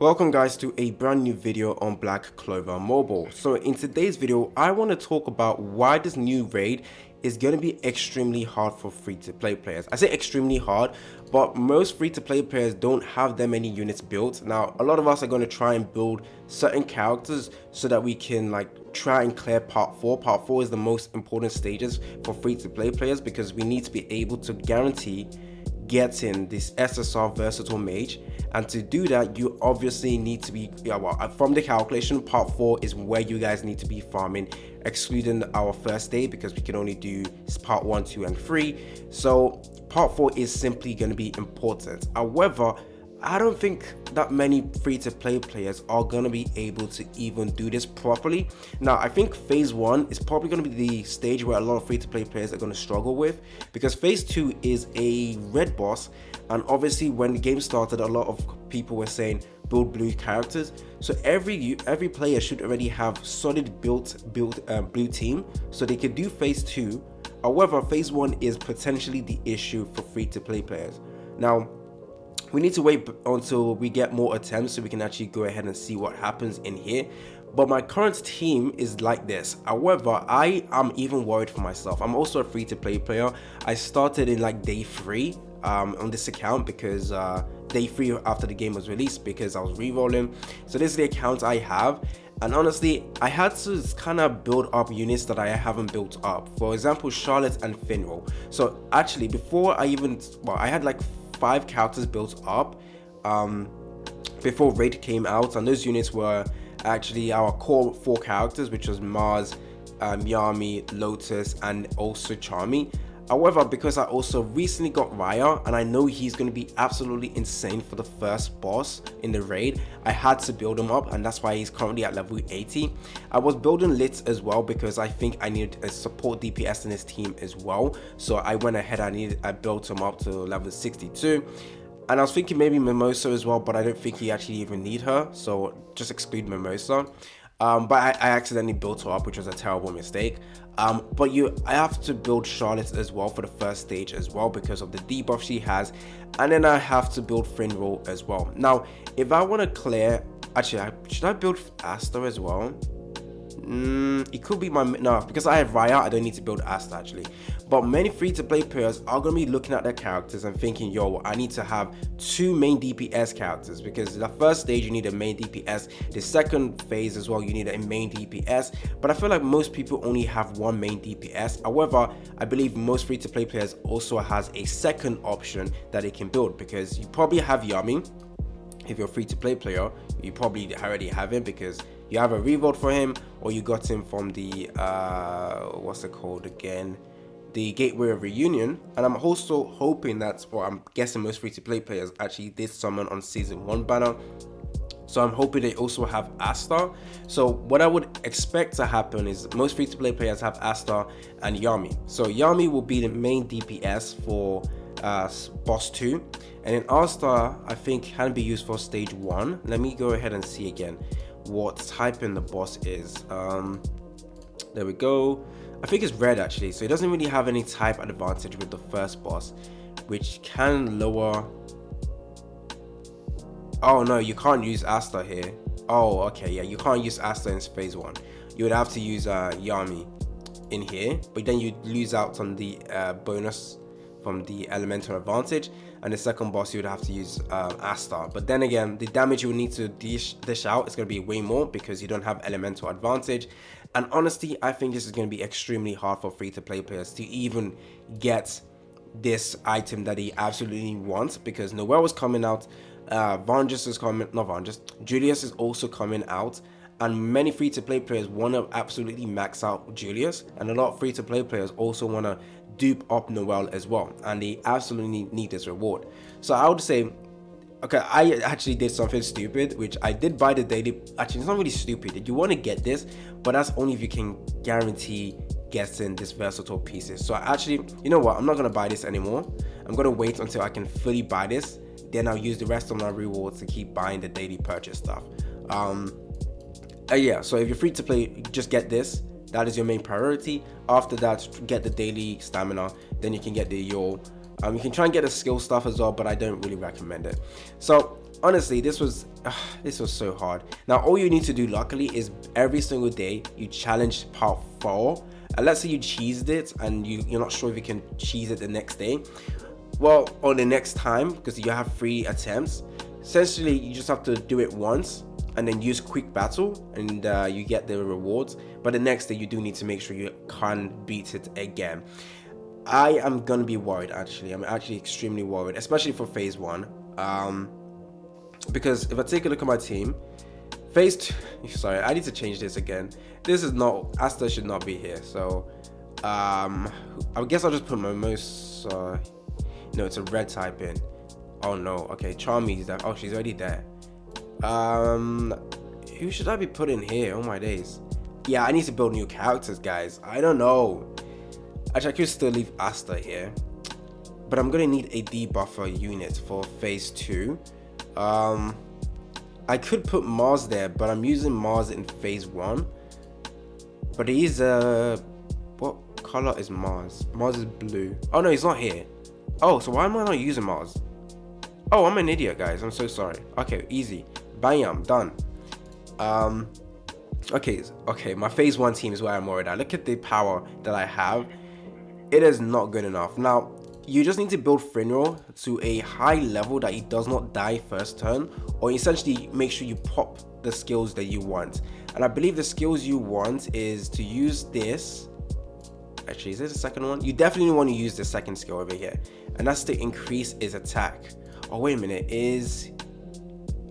Welcome guys to a brand new video on Black Clover Mobile. So in today's video, I want to talk about why this new raid is going to be extremely hard for free-to-play players. I say extremely hard, but most free-to-play players don't have that many units built. Now, a lot of us are going to try and build certain characters so that we can try and clear part 4. Part 4 is the most important stages for free-to-play players because we need to be able to guarantee getting this SSR versatile mage, and to do that you obviously need to be from the calculation, part 4 is where you guys need to be farming, excluding our first day because we can only do part 1, 2 and 3. So part 4 is simply going to be important. However, I don't think that many free-to-play players are going to be able to even do this properly. Now, I think phase 1 is probably going to be the stage where a lot of free-to-play players are going to struggle with, because phase 2 is a red boss, and obviously when the game started, a lot of people were saying build blue characters. So every player should already have solid built blue team so they can do phase 2. However, phase 1 is potentially the issue for free-to-play players. Now, we need to wait until we get more attempts so we can actually go ahead and see what happens in here. But my current team is like this. However, I am even worried for myself. I'm also a free-to-play player. I started in day 3 on this account because day 3 after the game was released, because I was re-rolling. So this is the account I have. And honestly, I had to kind of build up units that I haven't built up. For example, Charlotte and Finral. So actually, before I even, I had 5 characters built up before raid came out, and those units were actually our core 4 characters, which was Mars, Yami, Lotus, and also Charmy. However, because I also recently got Raya, and I know he's going to be absolutely insane for the first boss in the raid, I had to build him up, and that's why he's currently at level 80. I was building Lit as well because I think I needed a support DPS in his team as well. So I went ahead, I built him up to level 62. And I was thinking maybe Mimosa as well, but I don't think he actually even need her, so just exclude Mimosa. But I accidentally built her up, which was a terrible mistake. But I have to build Charlotte as well for the first stage as well because of the debuff she has, and then I have to build Finral as well. Now, if I want to clear, actually, should I build Asta as well? It could be no, because I have Raya, I don't need to build Asta actually. But many free-to-play players are going to be looking at their characters and thinking, yo, I need to have 2 main DPS characters, because the first stage you need a main DPS, the second phase as well you need a main DPS. But I feel like most people only have 1 main DPS. However, I believe most free-to-play players also has a second option that they can build, because you probably have Yami. If you're a free-to-play player, you probably already have him because you have a revolt for him, or you got him from the what's it called again, the Gateway of Reunion. And I'm also hoping that, or I'm guessing most free-to-play players actually did summon on season 1 banner, so I'm hoping they also have Asta. So what I would expect to happen is most free-to-play players have Asta and Yami. So Yami will be the main DPS for boss 2, and then Asta I think can be used for stage 1. Let me go ahead and see again what type in the boss is. There we go. I think it's red actually, so it doesn't really have any type advantage with the first boss, which can lower. Oh no, you can't use Asta here. Oh okay, yeah, you can't use Asta in phase 1. You would have to use Yami in here, but then you lose out on the bonus from the elemental advantage, and the second boss you would have to use Asta. But then again, the damage you would need to dish out is going to be way more because you don't have elemental advantage. And honestly, I think this is going to be extremely hard for free-to-play players to even get this item that they absolutely want, because Noelle was coming out, Vangelis is coming, not Vangelis, Julius is also coming out, and many free-to-play players want to absolutely max out Julius, and a lot of free-to-play players also want to dupe up Noelle as well, and they absolutely need this reward. So I would say, okay, I actually did something stupid, which I did buy the daily. Actually, it's not really stupid. You want to get this, but that's only if you can guarantee getting this versatile pieces. So actually, you know what, I'm not going to buy this anymore. I'm going to wait until I can fully buy this, then I'll use the rest of my rewards to keep buying the daily purchase stuff. Yeah, so if you're free to play, just get this. That is your main priority. After that, get the daily stamina, then you can get the Yule. You can try and get the skill stuff as well, but I don't really recommend it. So Honestly, this was so hard. Now all you need to do luckily is every single day you challenge part 4, and let's say you cheesed it and you're not sure if you can cheese it the next day, well, or the next time, because you have 3 attempts. Essentially you just have to do it once and then use quick battle, and you get the rewards, but the next day you do need to make sure you can't beat it again. I am gonna be worried, actually. I'm actually extremely worried, especially for phase 1, because if I take a look at my team, phase 2, sorry, I need to change this again. This is not, Asta should not be here, so I guess I'll just put my most no, it's a red type in. Oh no, okay, Charmy is there. Oh, she's already there. Who should I be putting here? Oh my days. Yeah, I need to build new characters, guys. I don't know. Actually, I could still leave Asta here, but I'm gonna need a debuffer unit for phase 2. I could put Mars there, but I'm using Mars in phase 1. But he's what color is Mars? Mars is blue. Oh no, he's not here. Oh, so why am I not using Mars? Oh, I'm an idiot, guys. I'm so sorry. Okay, easy. Bam, done. Okay, my phase 1 team is where I'm worried at. Look at the power that I have. It is not good enough. Now, you just need to build Finral to a high level that he does not die first turn, or essentially make sure you pop the skills that you want. And I believe the skills you want is to use this. Actually, is this the second one? You definitely want to use the second skill over here, and that's to increase his attack. Oh, wait a minute,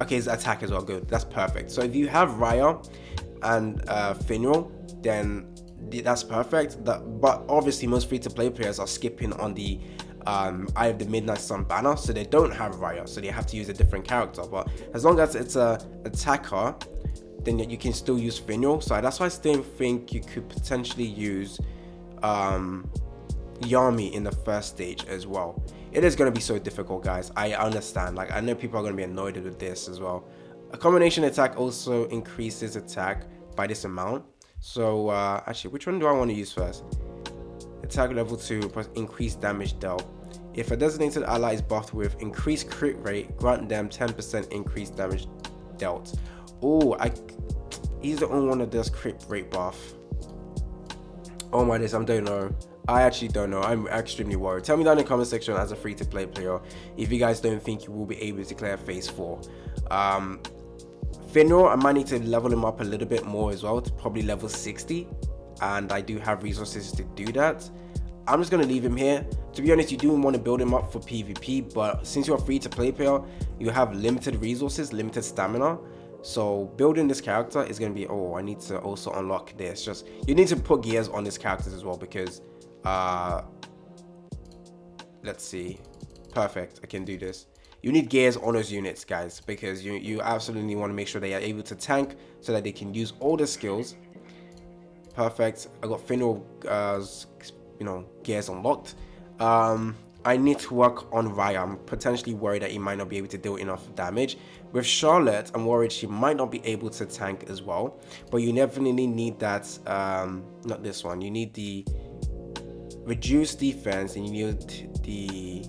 okay, his attack as well, good, that's perfect. So if you have Raya and Finral, then that's perfect. But obviously most free-to-play players are skipping on the Eye of the Midnight Sun banner, so they don't have Raya, so they have to use a different character. But as long as it's a attacker, then you can still use Finral. So that's why I still think you could potentially use Yami in the first stage as well. It is going to be so difficult, guys. I understand. Like, I know people are going to be annoyed with this as well. A combination attack also increases attack by this amount. So actually, which one do I want to use first? Attack level 2 plus increased damage dealt. If a designated ally is buffed with increased crit rate, grant them 10% increased damage dealt. Oh, he's the only one that does crit rate buff. Oh my days, I don't know. I actually don't know. I'm extremely worried. Tell me down in the comment section as a free-to-play player if you guys don't think you will be able to clear phase 4. Finral, I might need to level him up a little bit more as well, to probably level 60, and I do have resources to do that. I'm just going to leave him here. To be honest, you do want to build him up for PvP, but since you're a free-to-play player, you have limited resources, limited stamina. So building this character is going to be, oh, I need to also unlock this. Just, you need to put gears on this characters as well, because let's see, perfect, I can do this. You need gears on those units, guys, because you absolutely want to make sure they are able to tank so that they can use all the skills. Perfect. I got Finral gears unlocked. I need to work on Raya. I'm potentially worried that he might not be able to deal enough damage. With Charlotte, I'm worried she might not be able to tank as well, but you definitely need that, not this one, you need the reduced defense, and you need the,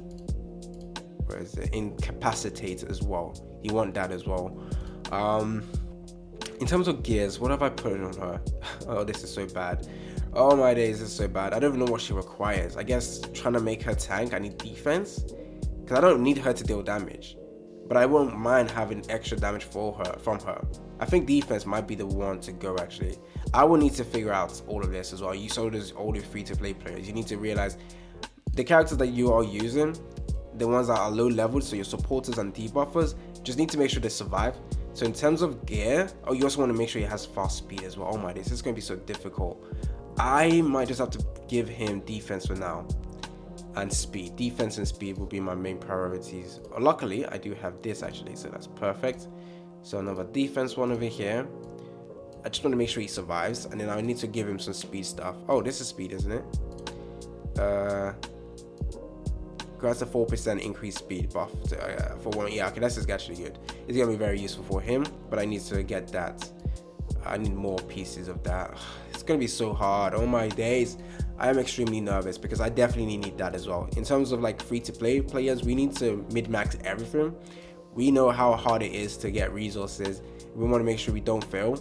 where is it, incapacitate as well. You want that as well. In terms of gears, what have I put on her? Oh, this is so bad. Oh my days, this is so bad. I don't even know what she requires. I guess trying to make her tank, I need defense, because I don't need her to deal damage, but I won't mind having extra damage from her. I think defense might be the one to go, actually. I will need to figure out all of this as well. You saw this, all the free-to-play players. You need to realize the characters that you are using, the ones that are low leveled, so your supporters and debuffers, just need to make sure they survive. So in terms of gear, oh, you also want to make sure he has fast speed as well. Oh my, this is going to be so difficult. I might just have to give him defense for now and speed. Defense and speed will be my main priorities. Luckily, I do have this actually, so that's perfect. So another defense one over here. I just want to make sure he survives, and then I need to give him some speed stuff. Oh, this is speed, isn't it? Grants a 4% increased speed buff for one. Yeah, okay, that's just actually good. It's gonna be very useful for him, but I need to get that. I need more pieces of that. It's gonna be so hard. Oh my days. I am extremely nervous because I definitely need that as well. In terms of like free-to-play players, we need to mid-max everything. We know how hard it is to get resources. We want to make sure we don't fail.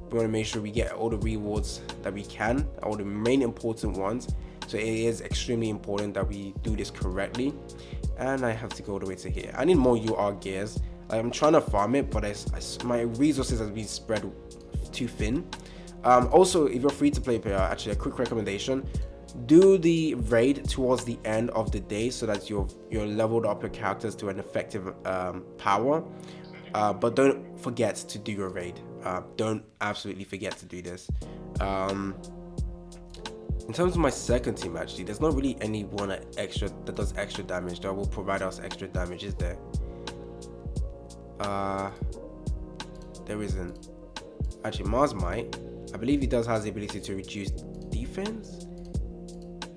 We want to make sure we get all the rewards that we can, all the main important ones. So it is extremely important that we do this correctly. And I have to go all the way to here. I need more UR gears. I'm trying to farm it, but my resources have been spread too thin. Also, if you're free to play player, actually a quick recommendation: do the raid towards the end of the day so that you're leveled up your characters to an effective power. But don't forget to do your raid. Don't absolutely forget to do this. In terms of my second team, actually, there's not really anyone extra that does extra damage that will provide us extra damage, is there? There isn't. Actually, Mars might. I believe he does have the ability to reduce defense.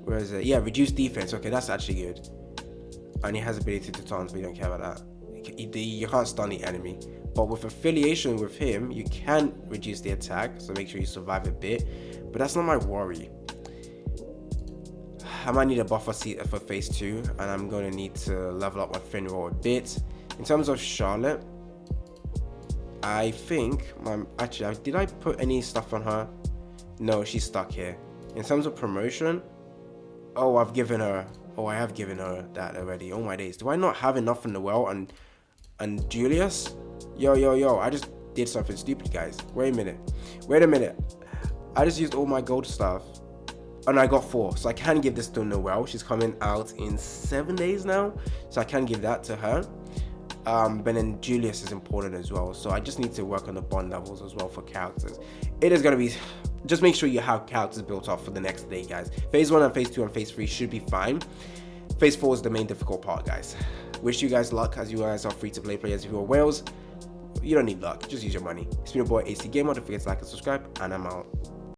Where is it? Yeah, reduce defense. Okay, that's actually good. And he has ability to taunt, but we don't care about that. You can't stun the enemy. But with affiliation with him, you can reduce the attack, so make sure you survive a bit. But that's not my worry. I might need a buffer seat for phase 2, and I'm going to need to level up my Finro a bit. In terms of Charlotte, I think, actually, did I put any stuff on her? No, she's stuck here. In terms of promotion, I have given her that already. Oh my days, do I not have enough in the well? And Julius? Yo, I just did something stupid, guys. Wait a minute. I just used all my gold stuff, and I got 4, so I can give this to Noelle. She's coming out in 7 days now, so I can give that to her. But then Julius is important as well, so I just need to work on the bond levels as well for characters. It is going to be, just make sure you have characters built up for the next day, guys. Phase 1 and phase 2 and phase 3 should be fine. Phase 4 is the main difficult part, guys. Wish you guys luck, as you guys are free to play players. If you're Wales, you don't need luck, just use your money. It's been your boy AC Gamer. Don't forget to like and subscribe, and I'm out.